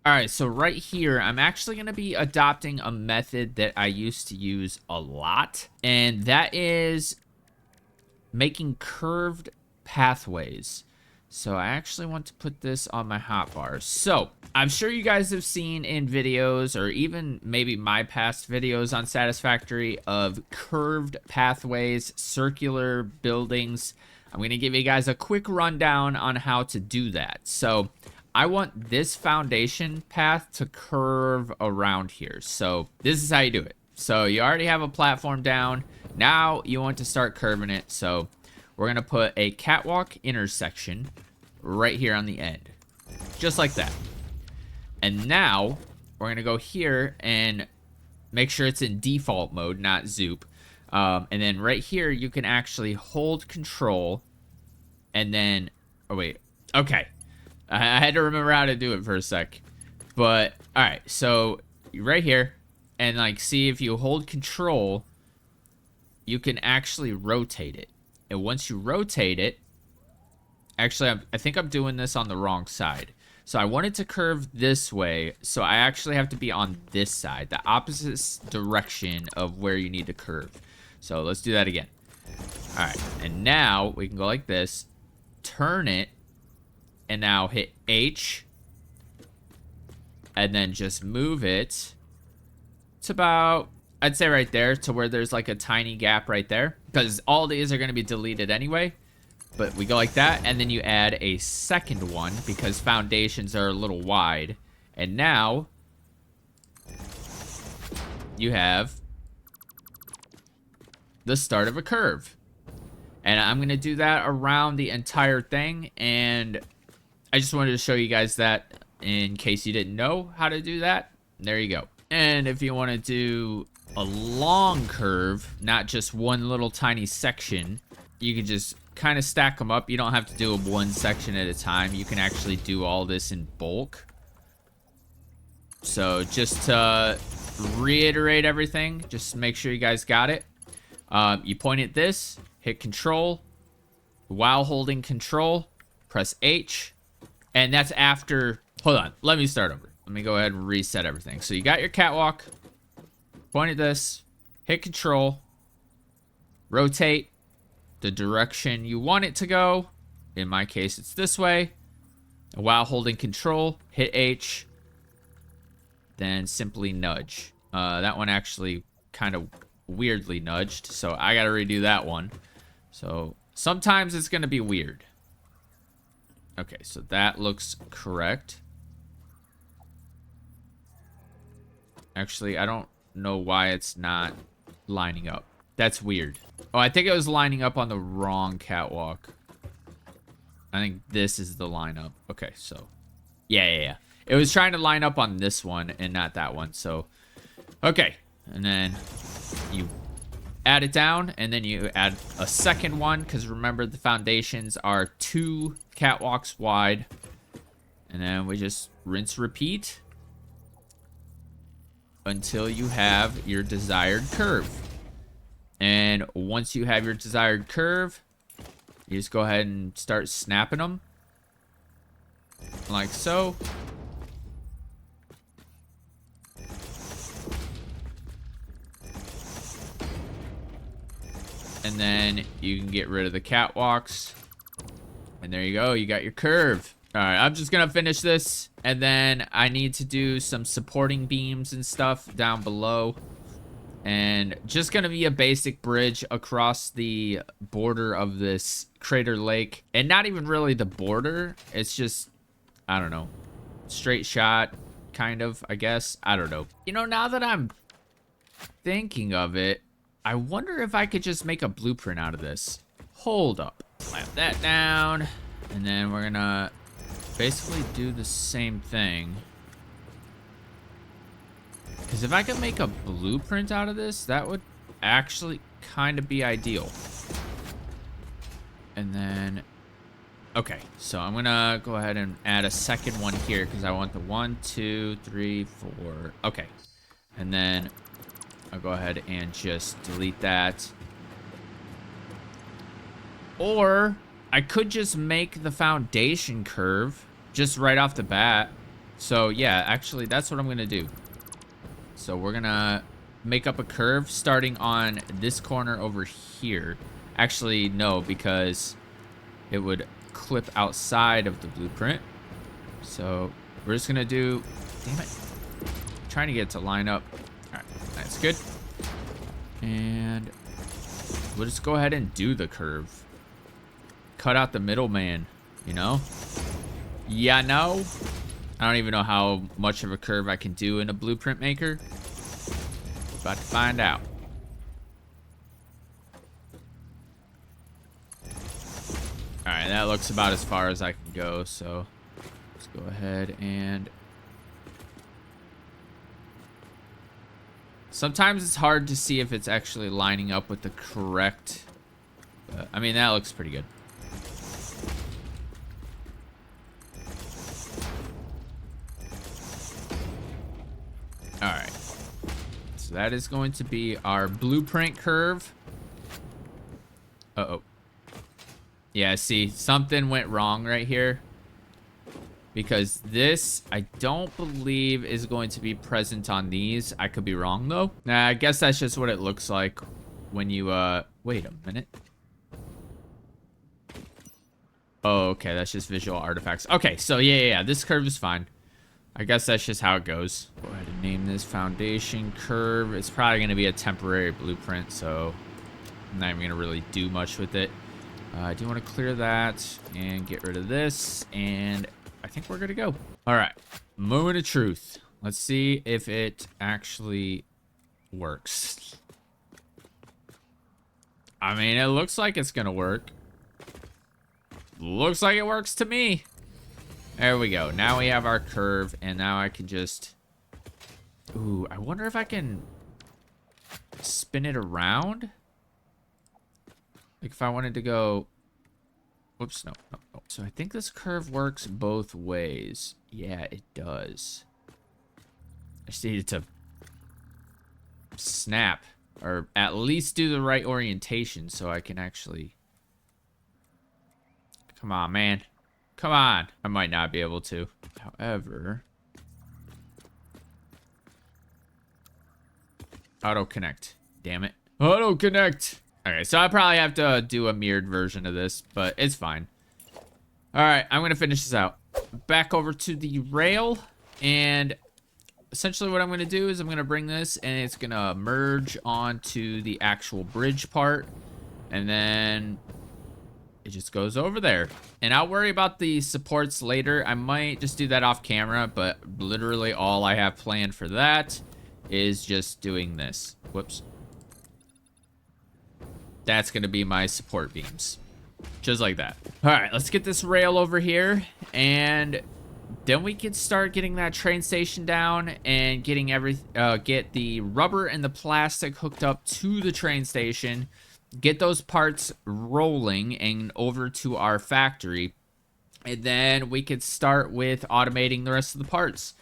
All right, so right here, I'm actually going to be adopting a method that I used to use a lot, and that is making curved pathways. So I actually want to put this on my hotbars. So I'm sure you guys have seen in videos, or even maybe my past videos on Satisfactory, of curved pathways, circular buildings. I'm going to give you guys a quick rundown on how to do that. So I want this foundation path to curve around here. So this is how you do it. So you already have a platform down. Now you want to start curving it. So we're going to put a catwalk intersection right here on the end. Just like that. And now we're going to go here and make sure it's in default mode, not zoop. And then right here, you can actually hold control and then, oh wait, okay. I had to remember how to do it for a sec. But, all right, so right here, and like, see, if you hold control, you can actually rotate it. And once you rotate it, actually, I think I'm doing this on the wrong side. So I want it to curve this way, so I actually have to be on this side, the opposite direction of where you need to curve. So let's do that again. All right, and now we can go like this, turn it, and now hit H, and then just move it to about, I'd say right there, to where there's like a tiny gap right there, because all these are going to be deleted anyway. But we go like that, and then you add a second one because foundations are a little wide. And now you have the start of a curve. And I'm going to do that around the entire thing, and I just wanted to show you guys that in case you didn't know how to do that. There you go. And if you want to do a long curve, not just one little tiny section, you can just kind of stack them up. You don't have to do them one section at a time. You can actually do all this in bulk. So just to reiterate everything, just make sure you guys got it. You point at this, hit control. While holding control, press H. And that's after, hold on, let me start over. Let me go ahead and reset everything. So you got your catwalk, point at this, hit control, rotate the direction you want it to go. In my case, it's this way. While holding control, hit H, then simply nudge. That one actually kind of weirdly nudged, so I gotta redo that one. So sometimes it's gonna be weird. Okay, so that looks correct. Actually, I don't know why it's not lining up. That's weird. Oh, I think it was lining up on the wrong catwalk. I think this is the lineup. Okay, so yeah. It was trying to line up on this one and not that one. So, okay. And then you add it down, and then you add a second one, because remember, the foundations are 2 catwalks wide. And then we just rinse, repeat until you have your desired curve. And once you have your desired curve, you just go ahead and start snapping them like so. And then you can get rid of the catwalks. And there you go, you got your curve. All right, I'm just gonna finish this, and then I need to do some supporting beams and stuff down below. And just gonna be a basic bridge across the border of this crater lake. And not even really the border, it's just, I don't know, straight shot, kind of, I guess. I don't know. You know, now that I'm thinking of it, I wonder if I could just make a blueprint out of this. Hold up. Slap that down. And then we're gonna basically do the same thing. Because if I could make a blueprint out of this, that would actually kind of be ideal. And then, okay, so I'm gonna go ahead and add a second one here because I want the 1, 2, 3, 4. Okay, and then I'll go ahead and just delete that. Or I could just make the foundation curve just right off the bat. So yeah, actually that's what I'm gonna do. So we're gonna make up a curve starting on this corner over here. Actually, no, because it would clip outside of the blueprint. So we're just gonna do, damn it, I'm trying to get it to line up. All right, that's good. And we'll just go ahead and do the curve. Cut out the middleman, you know? Yeah, no. I don't even know how much of a curve I can do in a blueprint maker. About to find out. All right, that looks about as far as I can go, so let's go ahead and... Sometimes it's hard to see if it's actually lining up with the correct... I mean, that looks pretty good. All right. So that is going to be our blueprint curve. Uh-oh. Yeah, see, something went wrong right here. Because this, I don't believe, is going to be present on these. I could be wrong, though. Nah, I guess that's just what it looks like when you, wait a minute. Oh, okay, that's just visual artifacts. Okay, so yeah, this curve is fine. I guess that's just how it goes. Go ahead and name this foundation curve. It's probably going to be a temporary blueprint, so I'm not even going to really do much with it. I do want to clear that and get rid of this, and I think we're good to go. All right, moment of truth. Let's see if it actually works. I mean, it looks like it's going to work. Looks like it works to me. There we go. Now we have our curve, and now I can just... Ooh, I wonder if I can spin it around? Like if I wanted to go... Whoops, no. So I think this curve works both ways. Yeah, it does. I just needed to snap, or at least do the right orientation so I can actually... Come on, man. Come on. I might not be able to. However... Auto connect. Damn it. Auto connect. Okay, so I probably have to do a mirrored version of this, but it's fine. All right, I'm going to finish this out. Back over to the rail, and essentially what I'm going to do is I'm going to bring this, and it's going to merge onto the actual bridge part, and then it just goes over there. And I'll worry about the supports later. I might just do that off camera, but literally all I have planned for that is just doing this. Whoops. That's going to be my support beams. Just like that. All right, let's get this rail over here. And then we can start getting that train station down and getting get the rubber and the plastic hooked up to the train station. Get those parts rolling and over to our factory. And then we could start with automating the rest of the parts.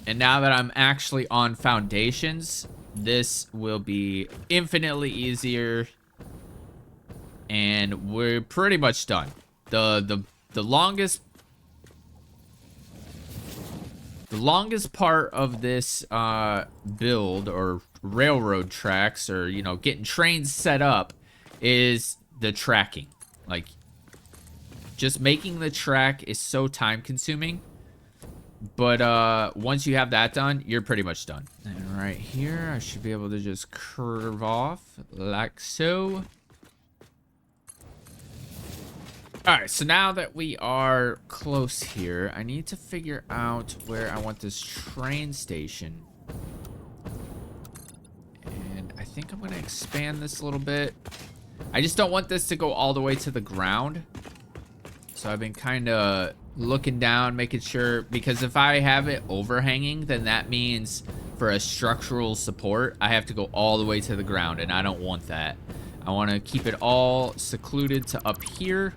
And now that I'm actually on foundations, this will be infinitely easier, and we're pretty much done. The longest part of this build, or railroad tracks, or you know, getting trains set up, is the tracking. Like, just making the track is so time consuming. But once you have that done, you're pretty much done. And right here, I should be able to just curve off like so. All right, so now that we are close here, I need to figure out where I want this train station. And I think I'm gonna expand this a little bit. I just don't want this to go all the way to the ground. So I've been kind of looking down, making sure, because if I have it overhanging, then that means for a structural support, I have to go all the way to the ground, and I don't want that. I want to keep it all secluded to up here,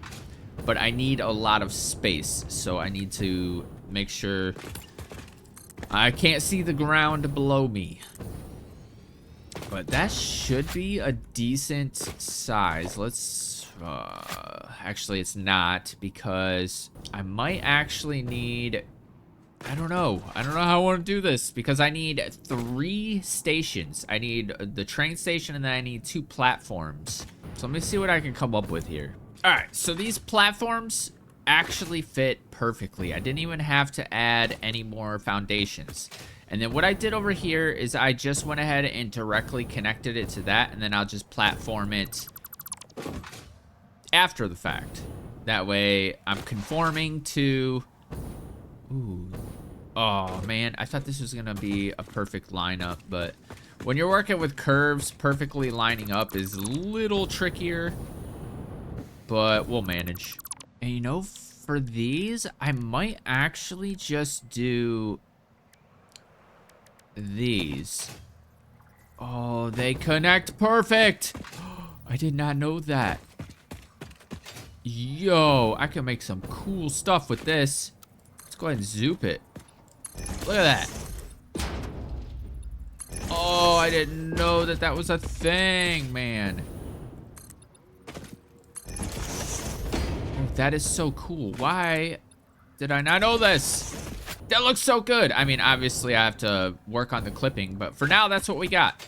but I need a lot of space. So I need to make sure I can't see the ground below me. But that should be a decent size. Let's, actually it's not, because I might actually need, I don't know how I want to do this, because I need 3 stations. I need the train station and then I need 2 platforms. So let me see what I can come up with here. All right, so these platforms actually fit perfectly. I didn't even have to add any more foundations. And then what I did over here is I just went ahead and directly connected it to that, and then I'll just platform it after the fact. That way I'm conforming to... Ooh. Oh, man. I thought this was going to be a perfect lineup, but when you're working with curves, perfectly lining up is a little trickier, but we'll manage. And you know, for these, I might actually just do... these. Oh, they connect perfect. I did not know that. Yo, I can make some cool stuff with this. Let's go ahead and zoop it. Look at that. Oh, I didn't know that that was a thing, man. Oh, that is so cool. Why did I not know this? That looks so good. I mean, obviously I have to work on the clipping, but for now, that's what we got.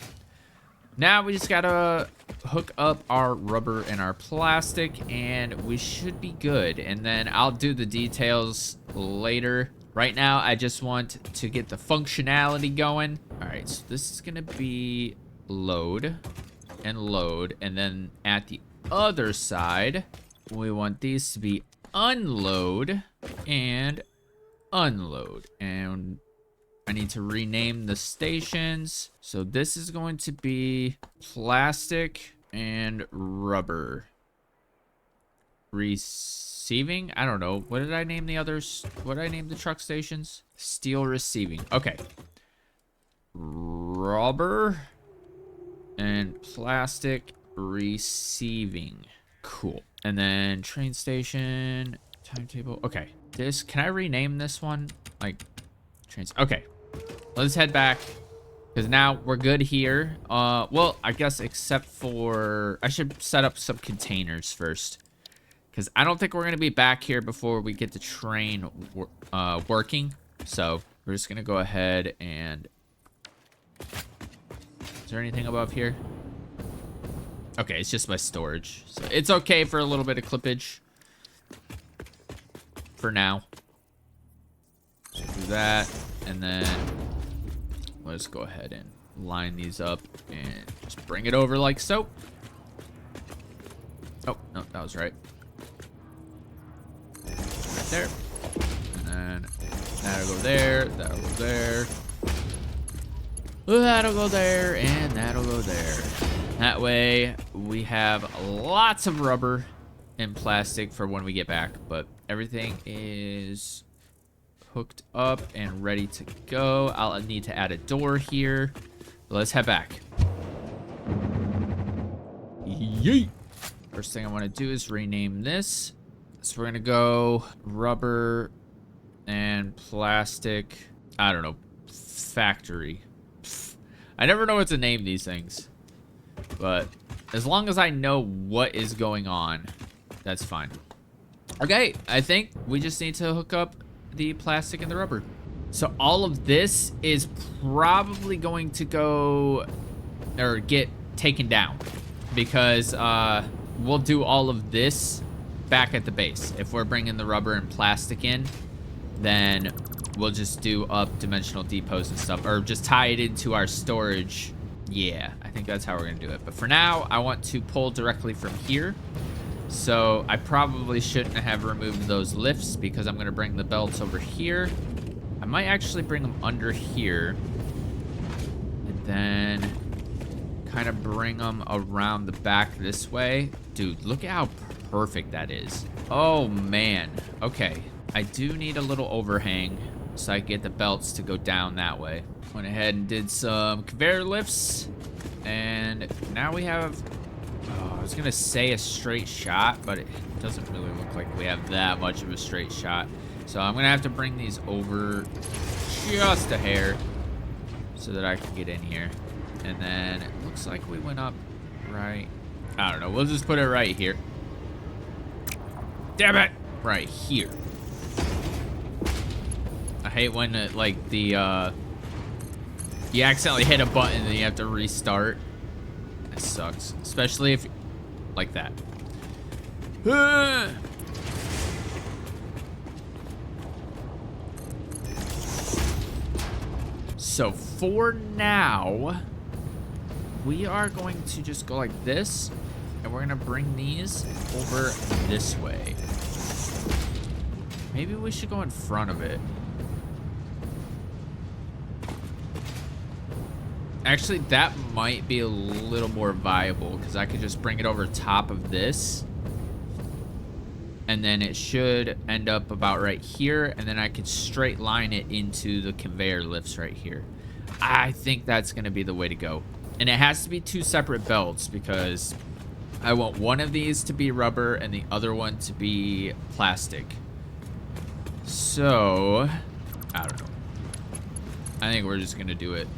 Now we just gotta hook up our rubber and our plastic, and we should be good. And then I'll do the details later. Right now, I just want to get the functionality going. All right, so this is gonna be load, and then at the other side, we want these to be unload and unload. And I need to rename the stations. So this is going to be plastic and rubber. Receiving? I don't know. What did I name the others? What did I name the truck stations? Steel receiving. Okay. Rubber and plastic receiving. Cool. And then train station, timetable. Okay. This, can I rename this one? Like, trains. Okay. Let's head back, because now we're good here. Well, I guess except for, I should set up some containers first, because I don't think we're going to be back here before we get the train working. So we're just going to go ahead and, is there anything above here? Okay, it's just my storage. So it's okay for a little bit of clippage for now. So do that, and then let's go ahead and line these up and just bring it over like so. Oh, no, that was right. Right there. And then that'll go there, that'll go there. That'll go there, and that'll go there. That way, we have lots of rubber and plastic for when we get back, but everything is hooked up and ready to go. I'll need to add a door here. Let's head back. Yeet. First thing I want to do is rename this. So we're going to go rubber and plastic. I don't know. Factory. I never know what to name these things. But as long as I know what is going on, that's fine. Okay, I think we just need to hook up the plastic and the rubber. So all of this is probably going to go or get taken down, because we'll do all of this back at the base. If we're bringing the rubber and plastic in, then we'll just do up dimensional depots and stuff, or just tie it into our storage. Yeah, I think that's how we're gonna do it. But for now, I want to pull directly from here. So I probably shouldn't have removed those lifts, because I'm gonna bring the belts over here. I might actually bring them under here, and then kind of bring them around the back this way. Dude, look at how perfect that is. Oh man. Okay, I do need a little overhang so I can get the belts to go down that way. Went ahead and did some conveyor lifts, and now we have Oh, I was gonna say a straight shot, but it doesn't really look like we have that much of a straight shot. So I'm gonna have to bring these over just a hair so that I can get in here. And then it looks like we went up right. I don't know. We'll just put it right here. Damn it! Right here. I hate when it, like the you accidentally hit a button and you have to restart. That sucks, especially if like that. So for now, we are going to just go like this, and we're gonna bring these over this way. Maybe we should go in front of it. Actually, that might be a little more viable because I could just bring it over top of this. And then it should end up about right here. And then I could straight line it into the conveyor lifts right here. I think that's going to be the way to go. And it has to be 2 separate belts because I want one of these to be rubber and the other one to be plastic. So, I don't know. I think we're just going to do it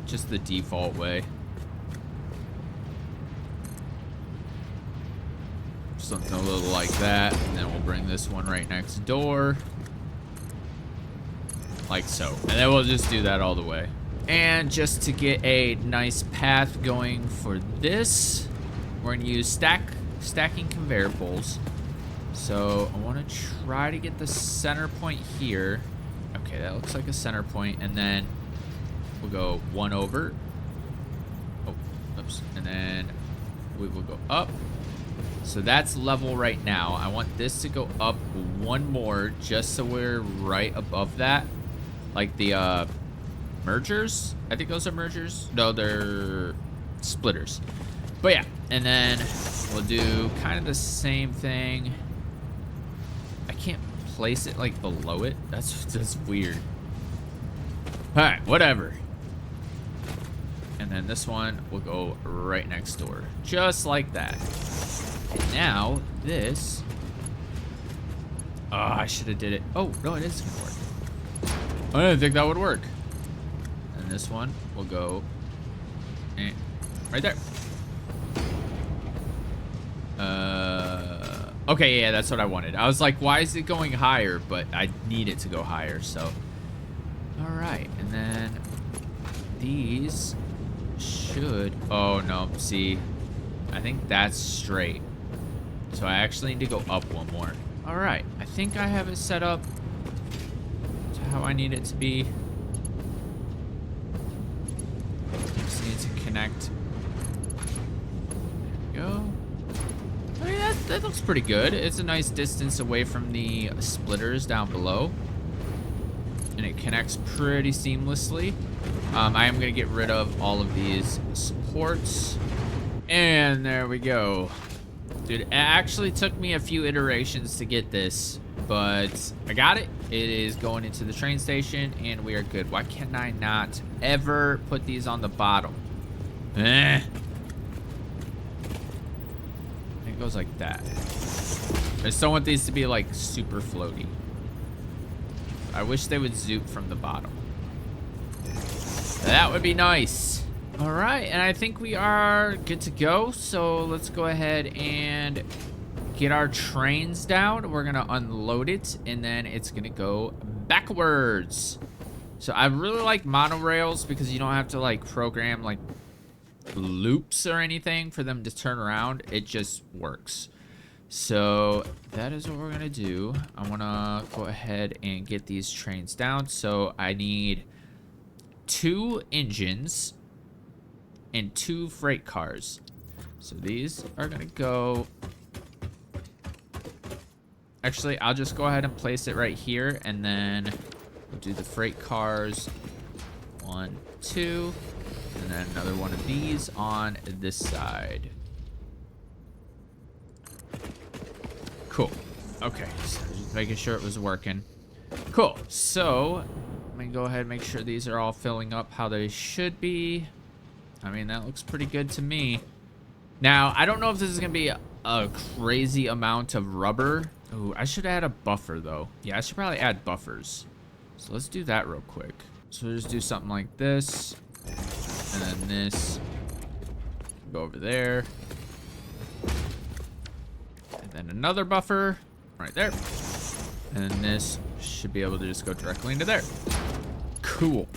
just the default way. Something a little like that. And then we'll bring this one right next door. Like so. And then we'll just do that all the way. And just to get a nice path going for this, we're going to use stacking conveyor poles. So I want to try to get the center point here. Okay, that looks like a center point. And then we'll go one over. Oh, oops. And then we will go up. So that's level right now. I want this to go up one more just so we're right above that. Like the mergers. I think those are mergers. No, they're splitters. But yeah, and then we'll do kind of the same thing. I can't place it like below it. That's weird. All right, whatever. And then this one will go right next door, just like that. And now this. Oh, I should have did it. Oh no, it is gonna work. I didn't think that would work. And this one will go right there. Okay, yeah, that's what I wanted. I was like, why is it going higher? But I need it to go higher, so. All right, and then these should, oh no, see, I think that's straight. So I actually need to go up one more. All right, I think I have it set up to how I need it to be. Just need to connect. There we go. I mean, that looks pretty good. It's a nice distance away from the splitters down below. And it connects pretty seamlessly. I am going to get rid of all of these supports. And there we go. Dude, it actually took me a few iterations to get this, but I got it. It is going into the train station, and we are good. Why can I not ever put these on the bottom? It goes like that. I just don't want these to be, like, super floaty. I wish they would zoop from the bottom. That would be nice. All right, and I think we are good to go. So let's go ahead and get our trains down. We're gonna unload it, and then it's gonna go backwards. So I really like monorails because you don't have to like program like loops or anything for them to turn around. It just works. So that is what we're gonna do. I wanna go ahead and get these trains down. So I need 2 engines and 2 freight cars. So these are gonna go. Actually, I'll just go ahead and place it right here, and then we'll do the freight cars. 1, 2, and then another one of these on this side. Cool. Okay, so just making sure it was working. Cool. So I'm gonna go ahead and make sure these are all filling up how they should be. I mean, that looks pretty good to me. Now, I don't know if this is gonna be a crazy amount of rubber. Ooh, I should add a buffer though. Yeah, I should probably add buffers. So let's do that real quick. So we'll just do something like this. And then this. Go over there. And then another buffer right there. And then this should be able to just go directly into there. Cool.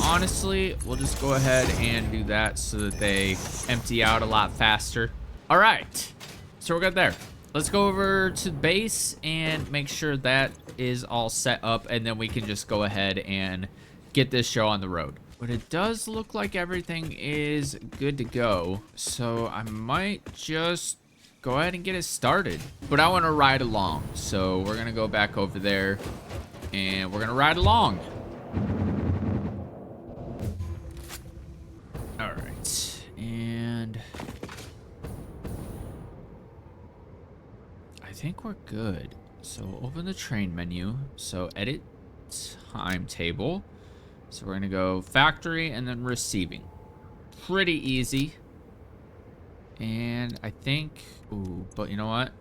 Honestly, we'll just go ahead and do that so that they empty out a lot faster. All right, so we're good there. Let's go over to base and make sure that is all set up, and then we can just go ahead and get this show on the road. But it does look like everything is good to go, so I might just go ahead and get it started. But I want to ride along, so we're gonna go back over there and we're gonna ride along. And I think we're good. So open the train menu. So edit timetable. So we're gonna go factory and then receiving. Pretty easy. And I think, ooh, but you know what?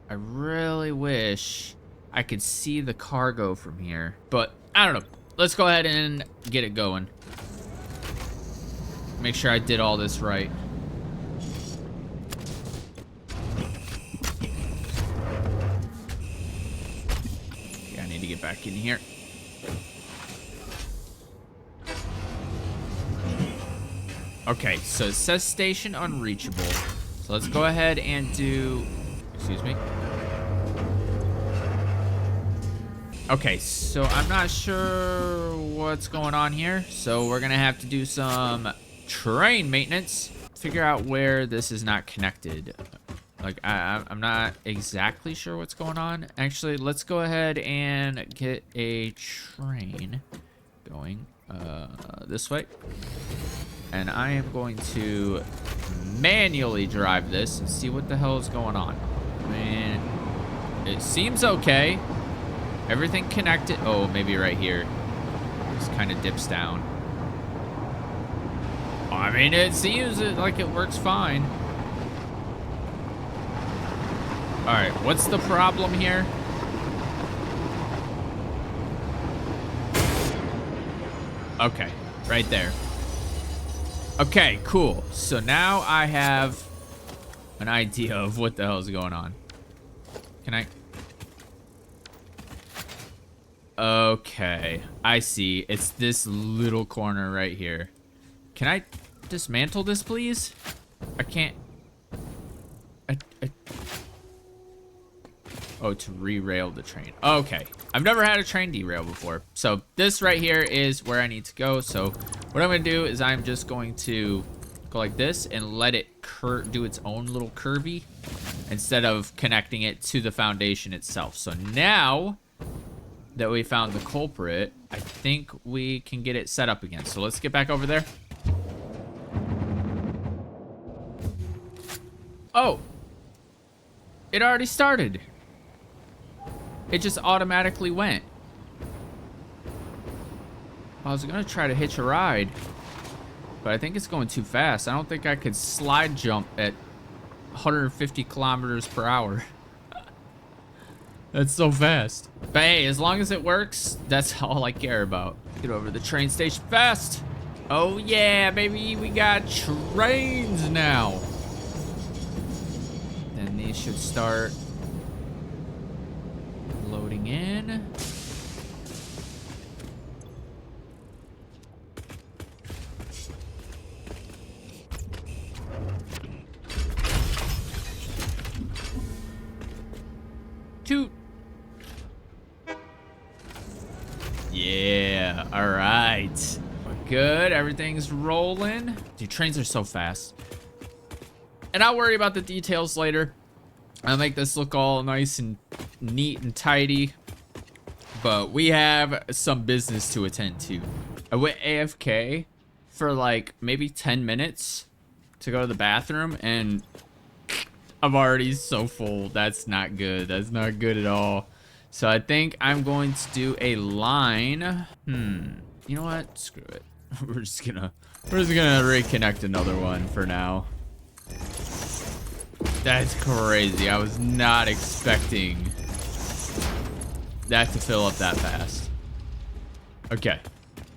I really wish I could see the cargo from here, but I don't know. Let's go ahead and get it going. Make sure I did all this right. Yeah, I need to get back in here. Okay, so it says station unreachable. So let's go ahead and do, excuse me. Okay, so I'm not sure what's going on here. So we're gonna have to do some train maintenance, figure out where this is not connected. Like I'm not exactly sure what's going on. Actually, let's go ahead and get a train going this way, and I am going to manually drive this and see what the hell is going on. I mean, it seems okay. Everything connected. Oh, maybe right here just kind of dips down. I mean, it seems like it works fine. All right, what's the problem here? Okay, right there. Okay, cool. So now I have an idea of what the hell is going on. Can I? Okay, I see. It's this little corner right here. Can I dismantle this, please? I can't. Oh, to re-rail the train. Okay. I've never had a train derail before. So this right here is where I need to go. So what I'm going to do is I'm just going to go like this and let it do its own little curvy instead of connecting it to the foundation itself. So now that we found the culprit, I think we can get it set up again. So let's get back over there. Oh, it already started. It just automatically went. I was gonna try to hitch a ride, but I think it's going too fast. I don't think I could slide jump at 150 kilometers per hour. That's so fast. But hey, as long as it works, that's all I care about. Get over to the train station fast. Oh yeah, baby, we got trains now. Then these should start loading in. Toot. Yeah, all right. We're good, everything's rolling. Dude, trains are so fast. And I'll worry about the details later. I'll make this look all nice and neat and tidy. But we have some business to attend to. I went AFK for like maybe 10 minutes to go to the bathroom, and I'm already so full. That's not good. That's not good at all. So I think I'm going to do a line. You know what? Screw it. We're just gonna reconnect another one for now. That's crazy. I was not expecting that to fill up that fast. Okay.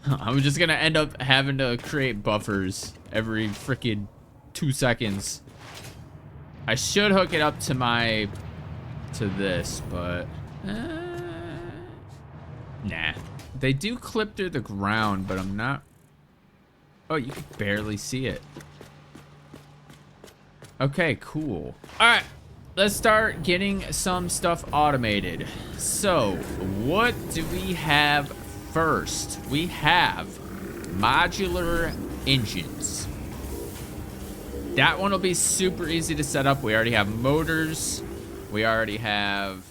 I'm just gonna end up having to create buffers every freaking 2 seconds. I should hook it up to this, but nah. They do clip through the ground, but I'm not. Oh, you can barely see it. Okay, cool. All right, let's start getting some stuff automated. So, what do we have first? We have modular engines. That one will be super easy to set up. We already have motors. We already have